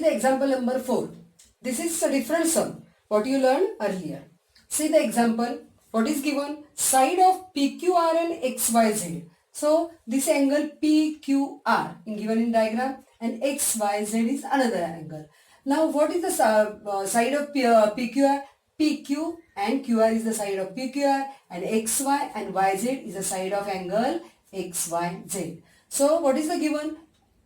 the example number 4. This is a different sum, what you learned earlier. See the example, what is given? Side of PQR and XYZ. So this angle PQR in given in diagram and XYZ is another angle. Now what is the side of PQR? PQ and QR is the side of PQR and XY and YZ is the side of angle XYZ. So what is the given?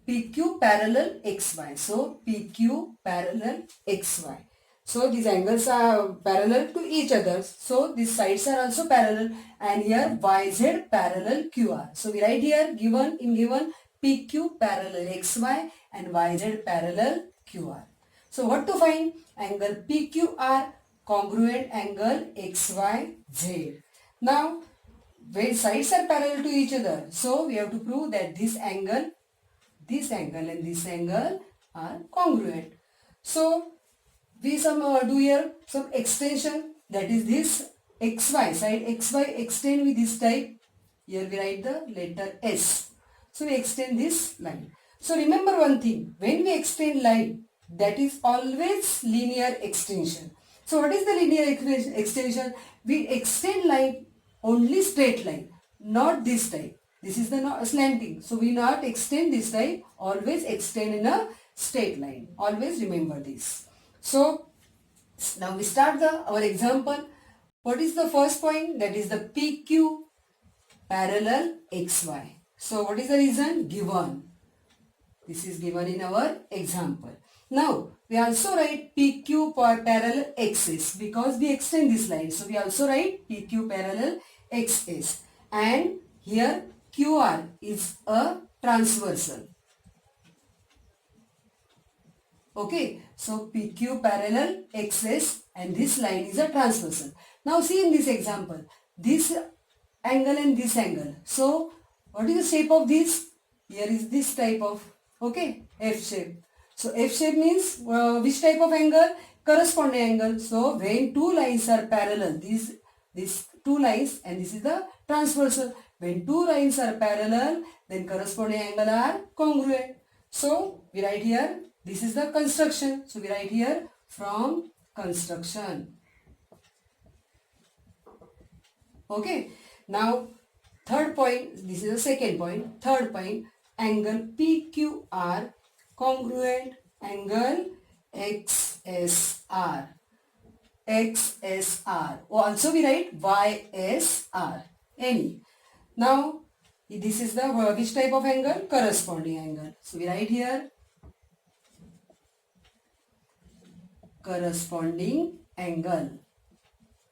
PQ parallel XY. So PQ parallel XY. So these angles are parallel to each other. So these sides are also parallel and here YZ parallel QR. So we write here given PQ parallel XY and YZ parallel QR. So what to find? Angle PQR congruent angle XYZ. Now when sides are parallel to each other, so we have to prove that this angle and this angle are congruent. So we do here some extension, that is this XY, side XY extend with this type. Here we write the letter S. So we extend this line. So remember one thing, when we extend line, that is always linear extension. So what is the linear extension? We extend line only straight line, not this type. This is the slanting. So we not extend this type, always extend in a straight line. Always remember this. So now we start our example. What is the first point? That is the PQ parallel XY. So what is the reason? Given. This is given in our example. Now we also write PQ parallel XS because we extend this line. So we also write PQ parallel XS. And here QR is a transversal. Okay, so PQ parallel XS and this line is a transversal. Now see in this example, this angle and this angle. So what is the shape of this? Here is this type of, okay, F shape. So F shape means which type of angle? Corresponding angle. So when two lines are parallel, these two lines and this is the transversal. When two lines are parallel, then corresponding angle are congruent. So we write here, this is the construction. So we write here from construction. Okay. Now third point, this is the second point. Third point, angle PQR congruent angle XSR. XSR. Also we write YSR. Any. Now this is the which type of angle? Corresponding angle. So we write here corresponding angle.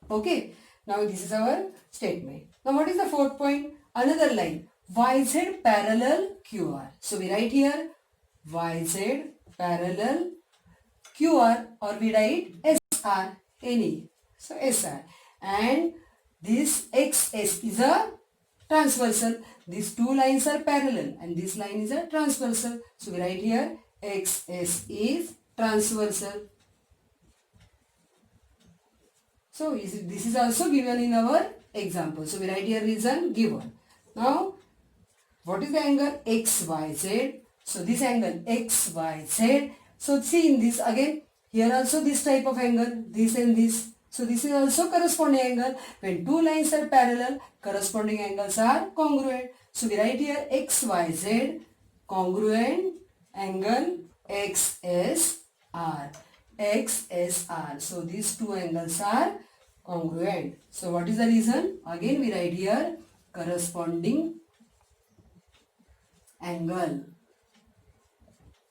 Okay. Now this is our statement. Now what is the fourth point? Another line. YZ parallel QR. So we write here YZ parallel QR or we write SR. Any. So SR. And this XS is a transversal. These two lines are parallel and this line is a transversal. So we write here XS is transversal. So this is also given in our example. So we write here reason given. Now what is the angle? XYZ. So this angle XYZ. So see in this again, here also this type of angle, this and this. So this is also corresponding angle. When two lines are parallel, corresponding angles are congruent. So we write here XYZ congruent angle XSR. XSR. So these two angles are congruent. So what is the reason? Again we write here corresponding angle.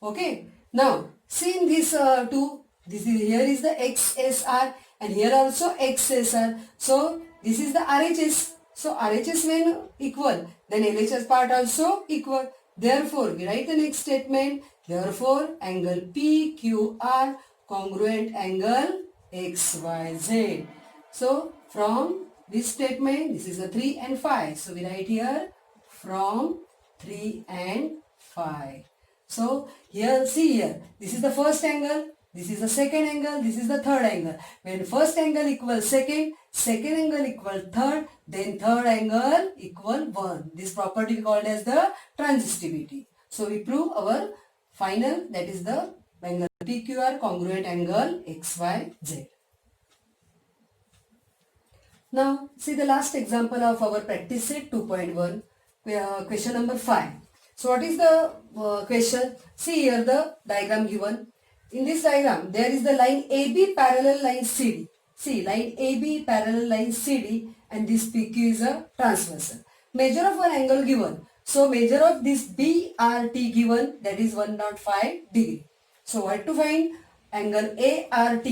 Okay. Now see in this two, here is the XSR and here also XSR. So this is the RHS. So RHS when equal, then LHS part also equal. Therefore we write the next statement. Therefore angle PQR congruent angle XYZ. So from this statement, this is the 3 and 5. So we write here from 3 and 5. So here see here, this is the first angle, this is the second angle, this is the third angle. When first angle equals second, second angle equals third, then third angle equal 1. This property we called as the transitivity. So we prove our final, that is the Angle PQR congruent angle XYZ. Now see the last example of our practice set 2.1, question number 5. So what is the question? See here the diagram given. In this diagram there is the line AB parallel line CD. See line AB parallel line CD and this PQ is a transversal. Measure of one angle given. So measure of this BRT given, that is 105 degree. So what to find? Angle ART.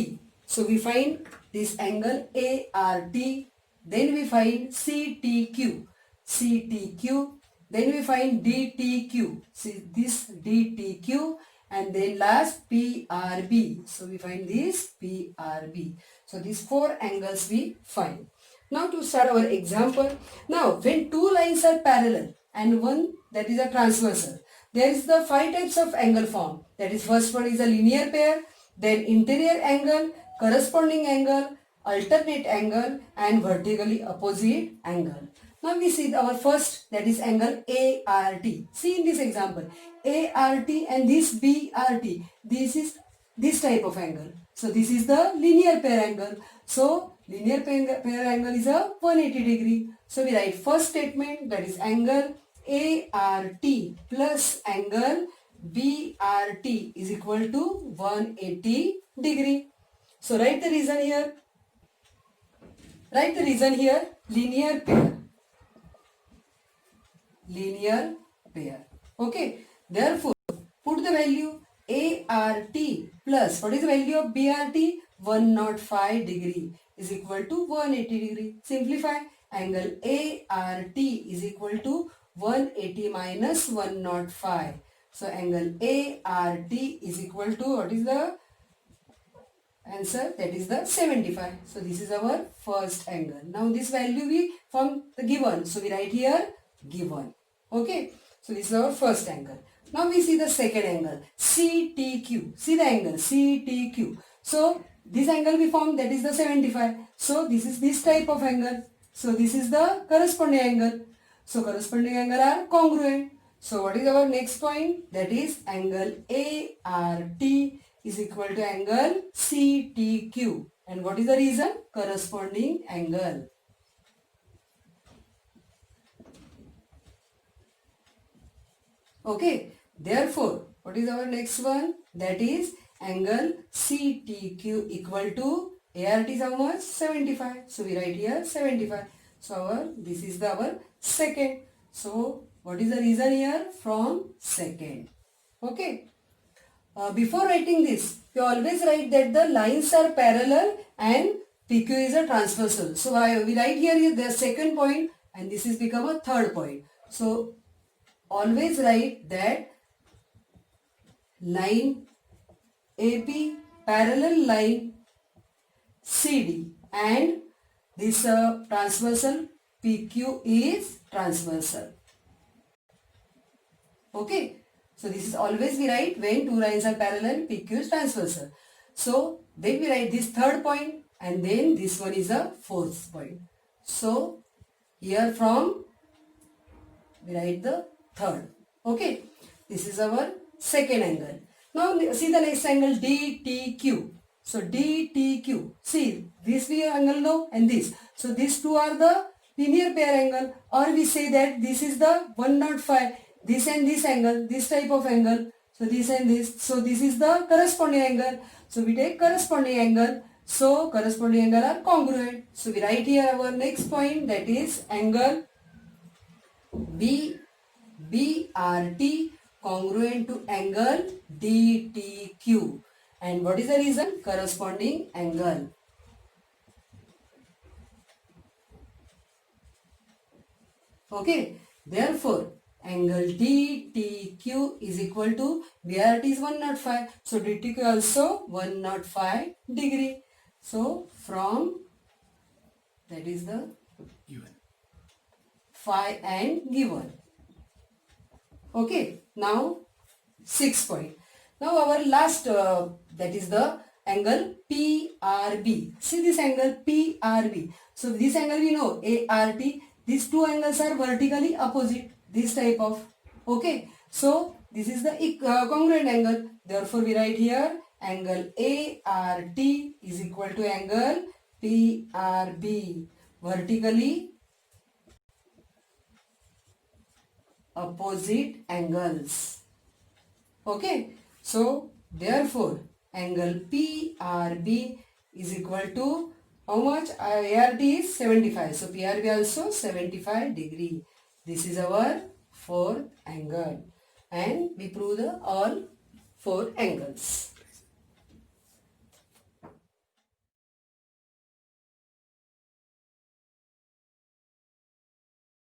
So we find this angle ART, then we find CTQ, then we find DTQ, see this DTQ, and then last PRB. So we find this PRB. So these four angles we find. Now to start our example. Now when two lines are parallel and one that is a transversal, there is the five types of angle form. That is, first one is a linear pair, then interior angle, corresponding angle, alternate angle, and vertically opposite angle. Now we see our first, that is angle ART. See in this example, ART and this BRT, this is this type of angle. So this is the linear pair angle. So linear pair angle is a 180 degree. So we write first statement, that is angle ART plus angle BRT is equal to 180 degree. So write the reason here. Write the reason here, linear pair. Linear pair. Okay. Therefore, put the value ART plus, what is the value of BRT? 105 degree is equal to 180 degree. Simplify. Angle ART is equal to 180 minus 105. So angle ART is equal to, what is the answer? That is the 75. So this is our first angle. Now this value we from the given. So we write here given. Okay. So this is our first angle. Now we see the second angle, CTQ. See the angle CTQ. So this angle we formed, that is the 75. So this is this type of angle. So this is the corresponding angle. So corresponding angle are congruent. So what is our next point? That is angle ART is equal to angle CTQ. And what is the reason? Corresponding angle. Okay. Therefore, what is our next one? That is angle CTQ equal to ART is how much? 75. So we write here 75. So this is our second. So what is the reason here? From second. Okay. Before writing this, you always write that the lines are parallel and PQ is a transversal. So we write here the second point and this is become a third point. So always write that line AP parallel line CD and this transversal PQ is transversal. Okay. So this is always we write when two lines are parallel, PQ is transversal. So then we write this third point and then this one is a fourth point. So here from we write the third. Okay. This is our second angle. Now see the next angle DTQ. So DTQ. See this we angle now and this. So these two are the linear pair angle, or we say that this is the 105. This and this angle, this type of angle. So this and this. So this is the corresponding angle. So we take corresponding angle. So corresponding angle are congruent. So we write here our next point, that is angle BRT congruent to angle DTQ. And what is the reason? Corresponding angle. Okay. Therefore, angle DTQ is equal to BRT is 105. So DTQ also 105 degree. So from that is the Given. phi and given. Okay. Now 6 point. Now our last that is the angle PRB. See this angle PRB. So this angle we know ART. These two angles are vertically opposite. This type of. Okay. So This is the congruent angle. Therefore, we write here angle ART is equal to angle PRB. Vertically opposite angles. Okay. So, therefore, angle PRB is equal to how much? ART is 75. So, PRB also 75 degree. This is our fourth angle. And we prove the all four angles.